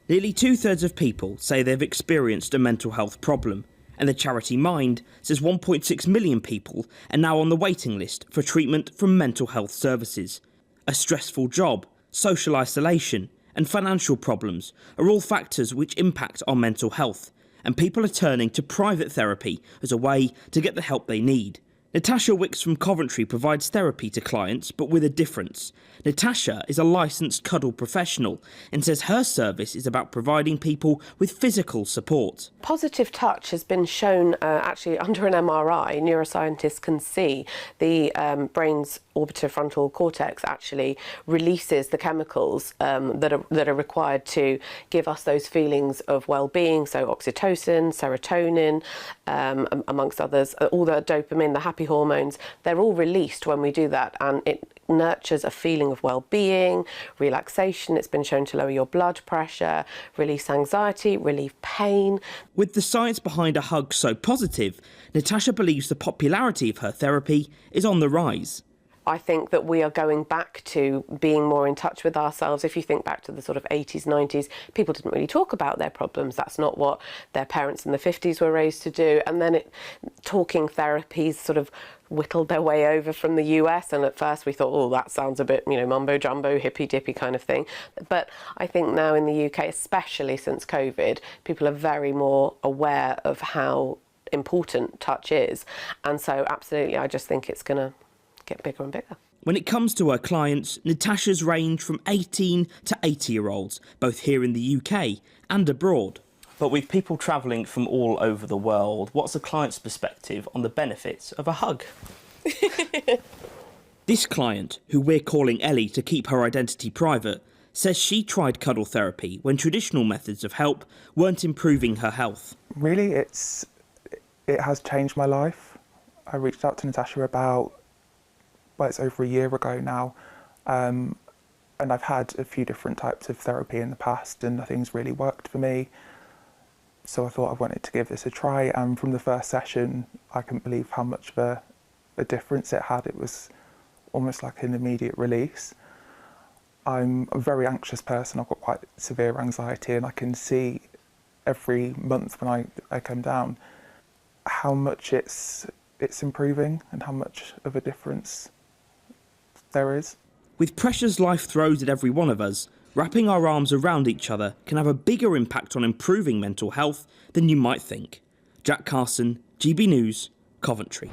Nearly 2/3 of people say they've experienced a mental health problem, and the charity Mind says 1.6 million people are now on the waiting list for treatment from mental health services. A stressful job, social isolation, and financial problems are all factors which impact on mental health, and people are turning to private therapy as a way to get the help they need. Natasha Wicks from Coventry provides therapy to clients, but with a difference. Natasha is a licensed cuddle professional and says her service is about providing people with physical support. Positive touch has been shown actually under an MRI. Neuroscientists can see the brain's orbitofrontal cortex actually releases the chemicals that are required to give us those feelings of well-being, so oxytocin, serotonin, amongst others, all the dopamine, the happy hormones, they're all released when we do that, and it nurtures a feeling of well-being, relaxation. It's been shown to lower your blood pressure, release anxiety, relieve pain. With the science behind a hug so positive, Natasha believes the popularity of her therapy is on the rise. I think that we are going back to being more in touch with ourselves. If you think back to the sort of 80s, 90s, people didn't really talk about their problems. That's not what their parents in the 50s were raised to do. And then talking therapies sort of whittled their way over from the US. And at first we thought, oh, that sounds a bit, mumbo jumbo, hippy dippy kind of thing. But I think now in the UK, especially since COVID, people are very more aware of how important touch is. And so absolutely, I just think it's going to get bigger and bigger. When it comes to her clients, Natasha's range from 18 to 80-year-olds, both here in the UK and abroad. But with people travelling from all over the world, what's a client's perspective on the benefits of a hug? This client, who we're calling Ellie to keep her identity private, says she tried cuddle therapy when traditional methods of help weren't improving her health. Really, it has changed my life. I reached out to Natasha it's over a year ago now, and I've had a few different types of therapy in the past and nothing's really worked for me. So I thought I wanted to give this a try, and from the first session I couldn't believe how much of a difference it had. It was almost like an immediate release. I'm a very anxious person. I've got quite severe anxiety, and I can see every month when I come down how much it's improving and how much of a difference there is. With pressures life throws at every one of us, wrapping our arms around each other can have a bigger impact on improving mental health than you might think. Jack Carson, GB News, Coventry.